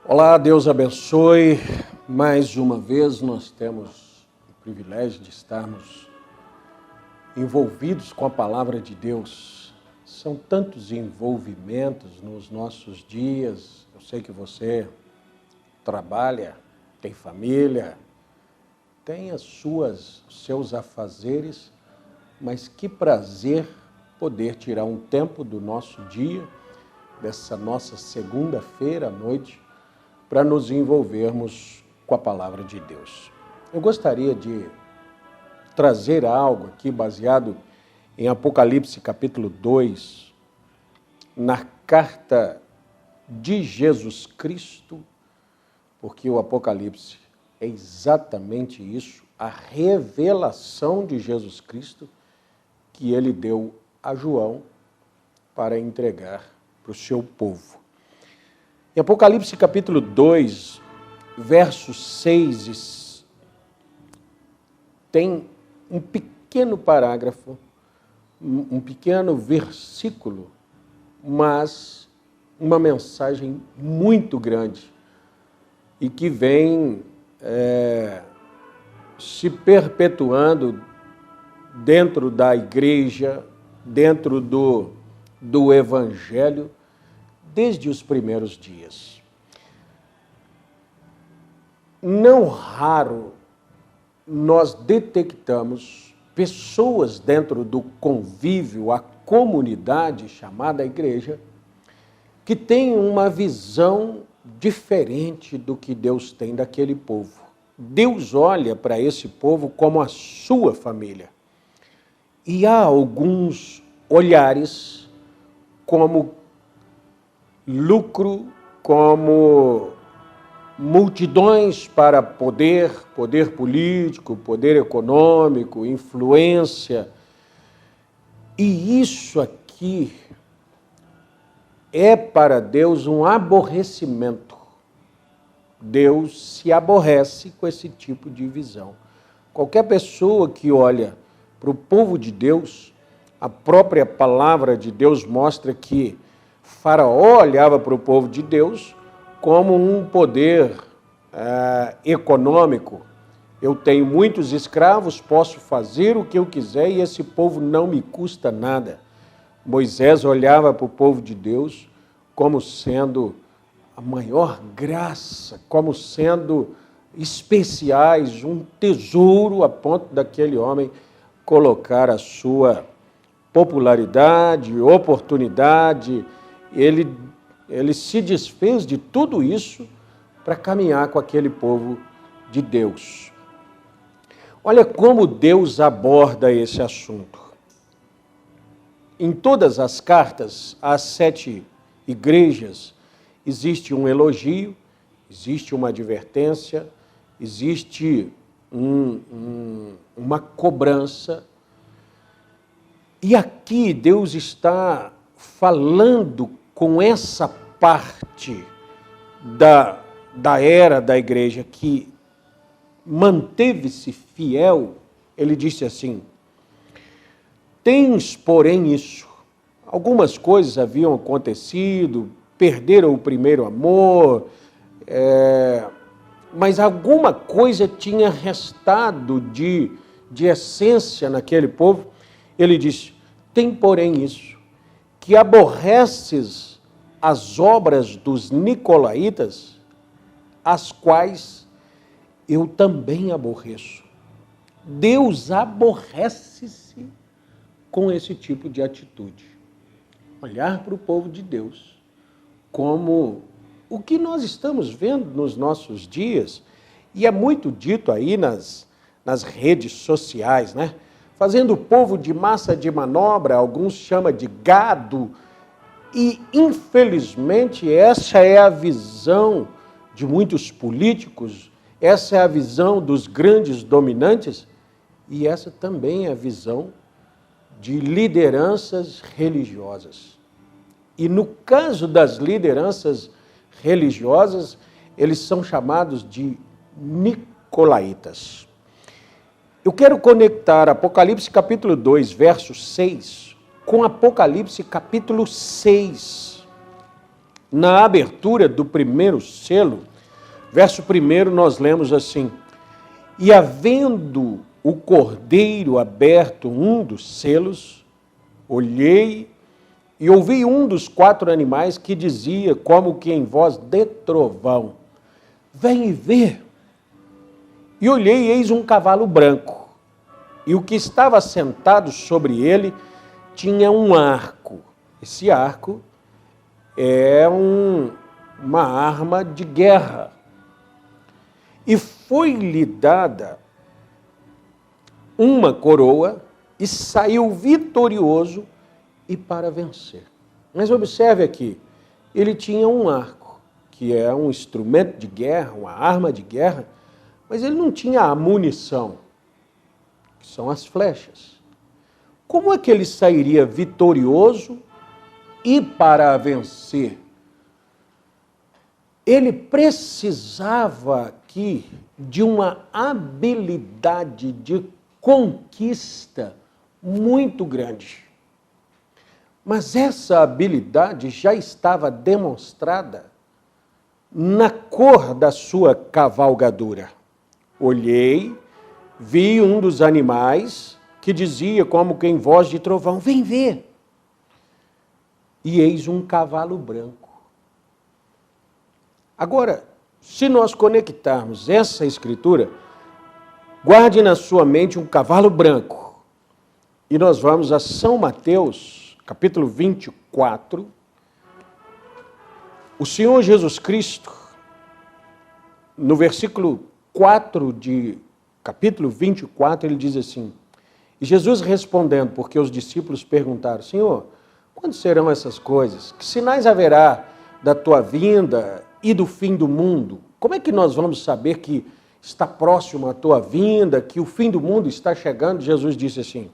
Olá, Deus abençoe. Mais uma vez nós temos o privilégio de estarmos envolvidos com a palavra de Deus. São tantos envolvimentos nos nossos dias. Eu sei que você trabalha, tem família, tem seus afazeres, mas que prazer poder tirar um tempo do nosso dia, dessa nossa segunda-feira à noite, para nos envolvermos com a palavra de Deus. Eu gostaria de trazer algo aqui baseado em Apocalipse capítulo 2, na carta de Jesus Cristo, porque o Apocalipse é exatamente isso, a revelação de Jesus Cristo que ele deu a João para entregar para o seu povo. Em Apocalipse capítulo 2, verso 6, tem um pequeno parágrafo, um pequeno versículo, mas uma mensagem muito grande e que vem se perpetuando dentro da igreja, dentro do evangelho, desde os primeiros dias. Não raro nós detectamos pessoas dentro do convívio, a comunidade chamada igreja, que têm uma visão diferente do que Deus tem daquele povo. Deus olha para esse povo como a sua família. E há alguns olhares como lucro, como multidões para poder político, poder econômico, influência. E isso aqui é para Deus um aborrecimento. Deus se aborrece com esse tipo de visão. Qualquer pessoa que olha para o povo de Deus, a própria palavra de Deus mostra que Faraó olhava para o povo de Deus como um poder econômico. Eu tenho muitos escravos, posso fazer o que eu quiser e esse povo não me custa nada. Moisés olhava para o povo de Deus como sendo a maior graça, como sendo especiais, um tesouro a ponto daquele homem colocar a sua popularidade, oportunidade. Ele se desfez de tudo isso para caminhar com aquele povo de Deus. Olha como Deus aborda esse assunto. Em todas as cartas às 7 igrejas, existe um elogio, existe uma advertência, existe uma cobrança. E aqui Deus está falando com essa parte da era da igreja que manteve-se fiel. Ele disse assim: tens, porém, isso. Algumas coisas haviam acontecido, perderam o primeiro amor, mas alguma coisa tinha restado de essência naquele povo. Ele disse: tem, porém, isso, que aborreces as obras dos nicolaítas, as quais eu também aborreço. Deus aborrece-se com esse tipo de atitude. Olhar para o povo de Deus como o que nós estamos vendo nos nossos dias, e é muito dito aí nas redes sociais, né? Fazendo o povo de massa de manobra, alguns chamam de gado, e infelizmente essa é a visão de muitos políticos, essa é a visão dos grandes dominantes, e essa também é a visão de lideranças religiosas. E no caso das lideranças religiosas, eles são chamados de nicolaítas. Eu quero conectar Apocalipse capítulo 2, verso 6, com Apocalipse capítulo 6. Na abertura do primeiro selo, verso 1, nós lemos assim: e havendo o cordeiro aberto um dos selos, olhei e ouvi um dos 4 animais que dizia, como que em voz de trovão: vem e vê. E olhei, e eis um cavalo branco, e o que estava sentado sobre ele tinha um arco. Esse arco é uma arma de guerra. E foi-lhe dada uma coroa, e saiu vitorioso e para vencer. Mas observe aqui, ele tinha um arco, que é um instrumento de guerra, uma arma de guerra, mas ele não tinha a munição, que são as flechas. Como é que ele sairia vitorioso e para vencer? Ele precisava aqui de uma habilidade de conquista muito grande. Mas essa habilidade já estava demonstrada na cor da sua cavalgadura. Olhei, vi um dos animais que dizia, como que em voz de trovão: vem ver. E eis um cavalo branco. Agora, se nós conectarmos essa escritura, guarde na sua mente um cavalo branco. E nós vamos a São Mateus, capítulo 24. O Senhor Jesus Cristo, no versículo 4 de capítulo 24, ele diz assim: e Jesus respondendo, porque os discípulos perguntaram: Senhor, quando serão essas coisas? Que sinais haverá da tua vinda e do fim do mundo? Como é que nós vamos saber que está próximo a tua vinda, que o fim do mundo está chegando? Jesus disse assim: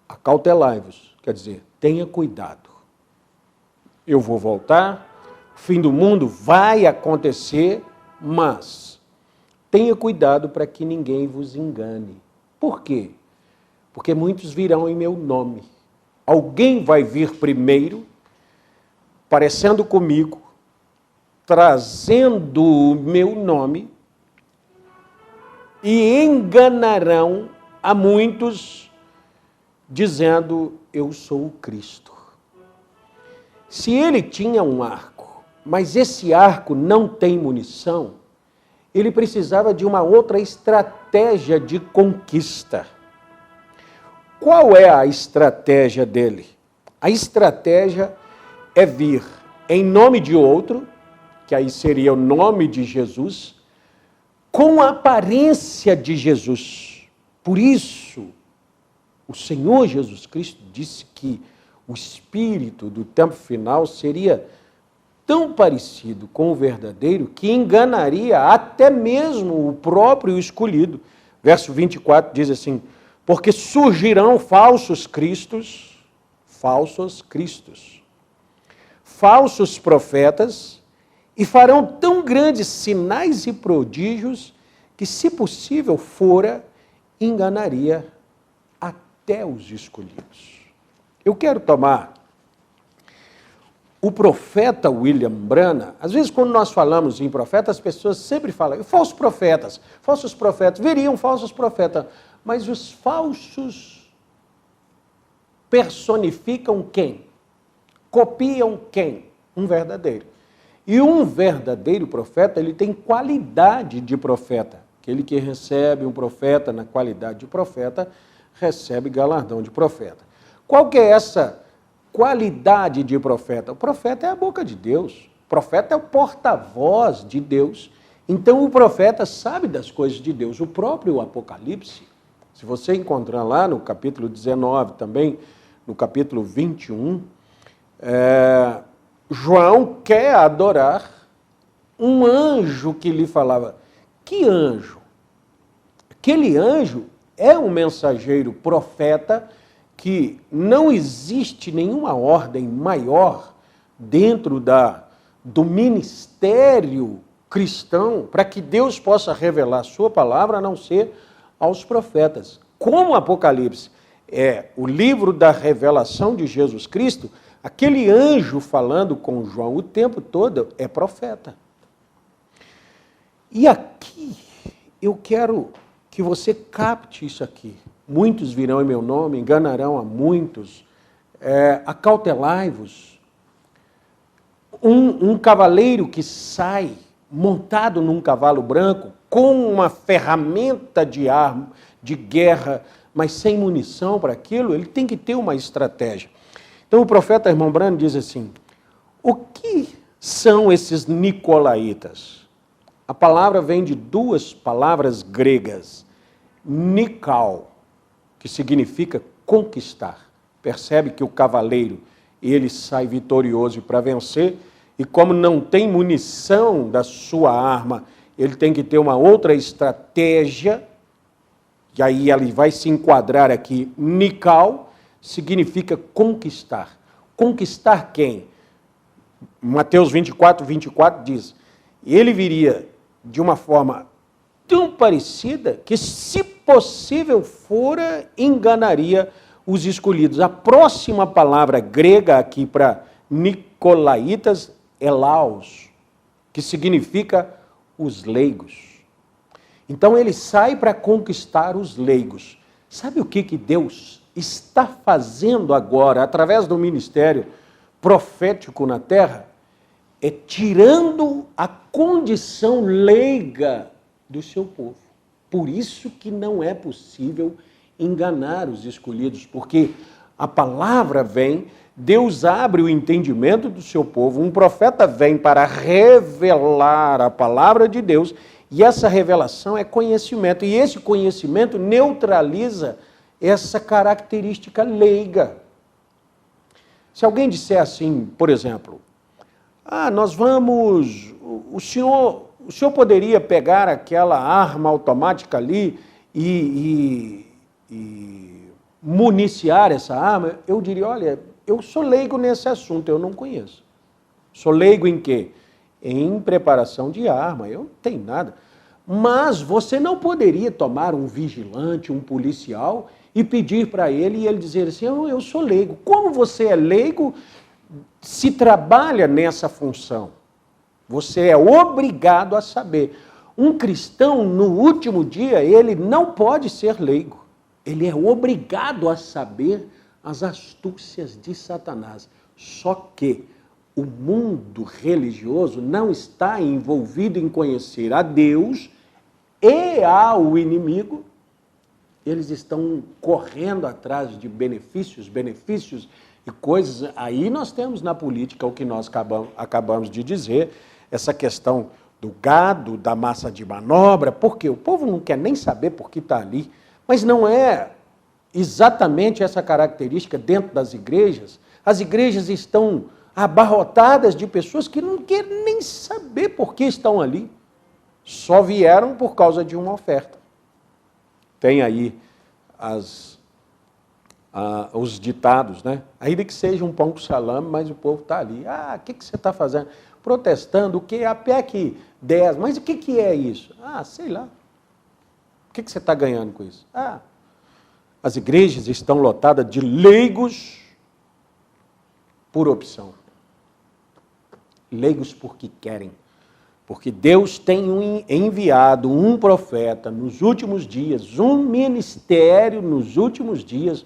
acautelai-vos, quer dizer, tenha cuidado. Eu vou voltar, o fim do mundo vai acontecer, mas tenha cuidado para que ninguém vos engane. Por quê? Porque muitos virão em meu nome. Alguém vai vir primeiro, parecendo comigo, trazendo o meu nome, e enganarão a muitos, dizendo: eu sou o Cristo. Se ele tinha um arco, mas esse arco não tem munição, ele precisava de uma outra estratégia de conquista. Qual é a estratégia dele? A estratégia é vir em nome de outro, que aí seria o nome de Jesus, com a aparência de Jesus. Por isso, o Senhor Jesus Cristo disse que o espírito do tempo final seria tão parecido com o verdadeiro que enganaria até mesmo o próprio escolhido. Verso 24 diz assim: porque surgirão falsos cristos, falsos profetas, e farão tão grandes sinais e prodígios que, se possível fora, enganaria até os escolhidos. Eu quero tomar o profeta William Branham. Às vezes, quando nós falamos em profeta, as pessoas sempre falam: falsos profetas, viriam falsos profetas. Mas os falsos personificam quem? Copiam quem? Um verdadeiro. E um verdadeiro profeta, ele tem qualidade de profeta. Aquele que recebe um profeta na qualidade de profeta, recebe galardão de profeta. Qual que é essa qualidade de profeta? O profeta é a boca de Deus. O profeta é o porta-voz de Deus. Então o profeta sabe das coisas de Deus. O próprio Apocalipse, se você encontrar lá no capítulo 19, também no capítulo 21, João quer adorar um anjo que lhe falava. Que anjo? Aquele anjo é um mensageiro profeta que não existe nenhuma ordem maior dentro do ministério cristão para que Deus possa revelar a sua palavra, a não ser aos profetas. Como o Apocalipse é o livro da revelação de Jesus Cristo, aquele anjo falando com João o tempo todo é profeta. E aqui, eu quero que você capte isso aqui. Muitos virão em meu nome, enganarão a muitos. Acautelai-vos. Um cavaleiro que sai montado num cavalo branco, com uma ferramenta de arma, de guerra, mas sem munição para aquilo, ele tem que ter uma estratégia. Então o profeta irmão Brando diz assim, o que são esses nicolaítas? A palavra vem de duas palavras gregas, nikal, que significa conquistar. Percebe que o cavaleiro, ele sai vitorioso para vencer, e como não tem munição da sua arma, ele tem que ter uma outra estratégia, e aí ele vai se enquadrar aqui, nikal, significa conquistar. Conquistar quem? Mateus 24, 24 diz, ele viria de uma forma tão parecida que, se possível fora, enganaria os escolhidos. A próxima palavra grega aqui para nicolaítas é laos, que significa os leigos. Então ele sai para conquistar os leigos. Sabe o que Deus está fazendo agora, através do ministério profético na terra? É tirando a condição leiga do seu povo. Por isso que não é possível enganar os escolhidos, porque a palavra vem, Deus abre o entendimento do seu povo, um profeta vem para revelar a palavra de Deus, e essa revelação é conhecimento, e esse conhecimento neutraliza essa característica leiga. Se alguém disser assim, por exemplo, nós vamos, o senhor poderia pegar aquela arma automática ali e municiar essa arma? Eu diria, olha, eu sou leigo nesse assunto, eu não conheço. Sou leigo em quê? Em preparação de arma, eu não tenho nada. Mas você não poderia tomar um vigilante, um policial, e pedir para ele e ele dizer assim, eu sou leigo. Como você é leigo, se trabalha nessa função. Você é obrigado a saber. Um cristão, no último dia, ele não pode ser leigo. Ele é obrigado a saber as astúcias de Satanás. Só que o mundo religioso não está envolvido em conhecer a Deus e ao inimigo. Eles estão correndo atrás de benefícios e coisas. Aí nós temos na política o que nós acabamos de dizer, essa questão do gado, da massa de manobra, porque o povo não quer nem saber por que está ali. Mas não é exatamente essa característica dentro das igrejas. As igrejas estão abarrotadas de pessoas que não querem nem saber por que estão ali. Só vieram por causa de uma oferta. Tem aí os ditados, né? Ainda que seja um pão com salame, mas o povo está ali. O que você está fazendo? Protestando, o que? A PEC 10, mas o que é isso? Sei lá. O que você está ganhando com isso? As igrejas estão lotadas de leigos por opção. Leigos porque querem. Porque Deus tem enviado um profeta nos últimos dias, um ministério nos últimos dias,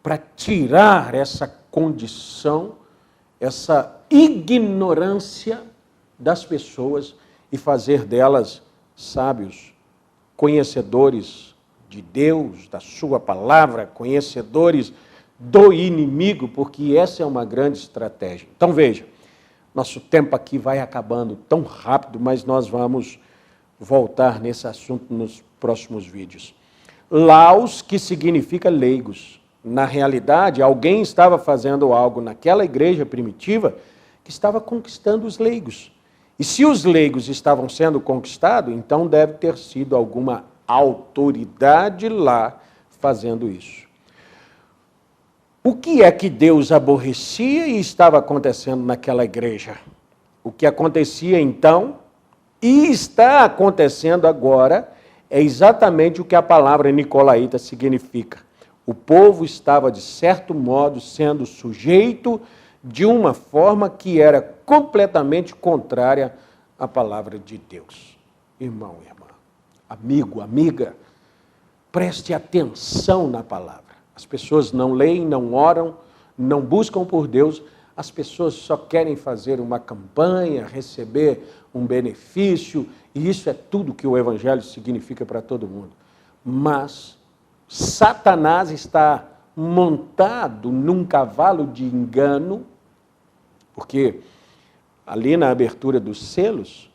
para tirar essa condição, essa ignorância das pessoas e fazer delas sábios, conhecedores de Deus, da sua palavra, conhecedores do inimigo, porque essa é uma grande estratégia. Então veja, nosso tempo aqui vai acabando tão rápido, mas nós vamos voltar nesse assunto nos próximos vídeos. Laos, que significa leigos. Na realidade, alguém estava fazendo algo naquela igreja primitiva que estava conquistando os leigos. E se os leigos estavam sendo conquistados, então deve ter sido alguma autoridade lá fazendo isso. O que é que Deus aborrecia e estava acontecendo naquela igreja? O que acontecia então e está acontecendo agora é exatamente o que a palavra nicolaíta significa. O povo estava, de certo modo, sendo sujeito de uma forma que era completamente contrária à palavra de Deus. Irmão, irmã, amigo, amiga, preste atenção na palavra. As pessoas não leem, não oram, não buscam por Deus, as pessoas só querem fazer uma campanha, receber um benefício, e isso é tudo que o Evangelho significa para todo mundo. Mas Satanás está montado num cavalo de engano, porque ali na abertura dos selos,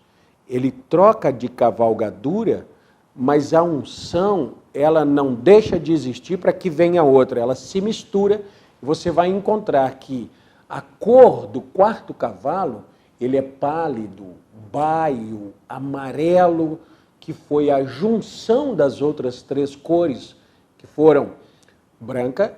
ele troca de cavalgadura, mas a unção, ela não deixa de existir para que venha outra, ela se mistura, e você vai encontrar que a cor do quarto cavalo, ele é pálido, baio, amarelo, que foi a junção das outras três cores, que foram branca,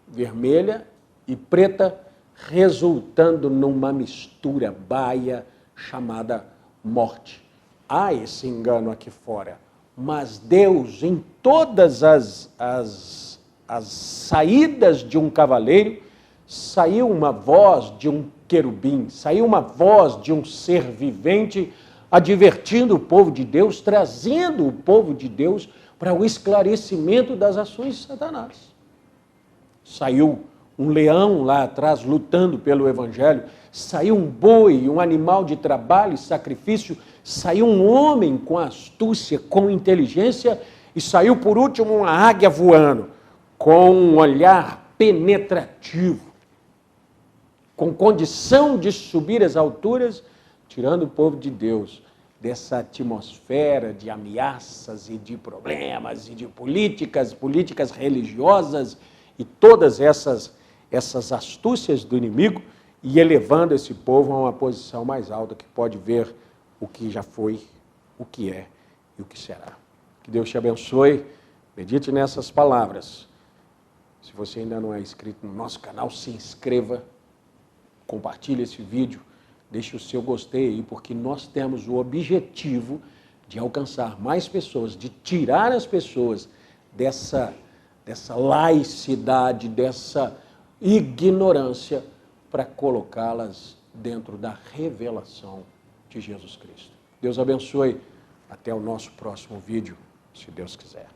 vermelha e preta, resultando numa mistura baia chamada morte. Há esse engano aqui fora, mas Deus, em todas as saídas de um cavaleiro, saiu uma voz de um querubim, saiu uma voz de um ser vivente, advertindo o povo de Deus, trazendo o povo de Deus para o esclarecimento das ações de Satanás. Saiu um leão lá atrás lutando pelo Evangelho, saiu um boi, um animal de trabalho e sacrifício, saiu um homem com astúcia, com inteligência, e saiu por último uma águia voando, com um olhar penetrativo, com condição de subir às alturas, tirando o povo de Deus dessa atmosfera de ameaças e de problemas e de políticas religiosas e todas essas astúcias do inimigo, e elevando esse povo a uma posição mais alta que pode ver o que já foi, o que é e o que será. Que Deus te abençoe, medite nessas palavras. Se você ainda não é inscrito no nosso canal, se inscreva, compartilhe esse vídeo, deixe o seu gostei aí, porque nós temos o objetivo de alcançar mais pessoas, de tirar as pessoas dessa laicidade, dessa ignorância, para colocá-las dentro da revelação de Jesus Cristo. Deus abençoe. Até o nosso próximo vídeo, se Deus quiser.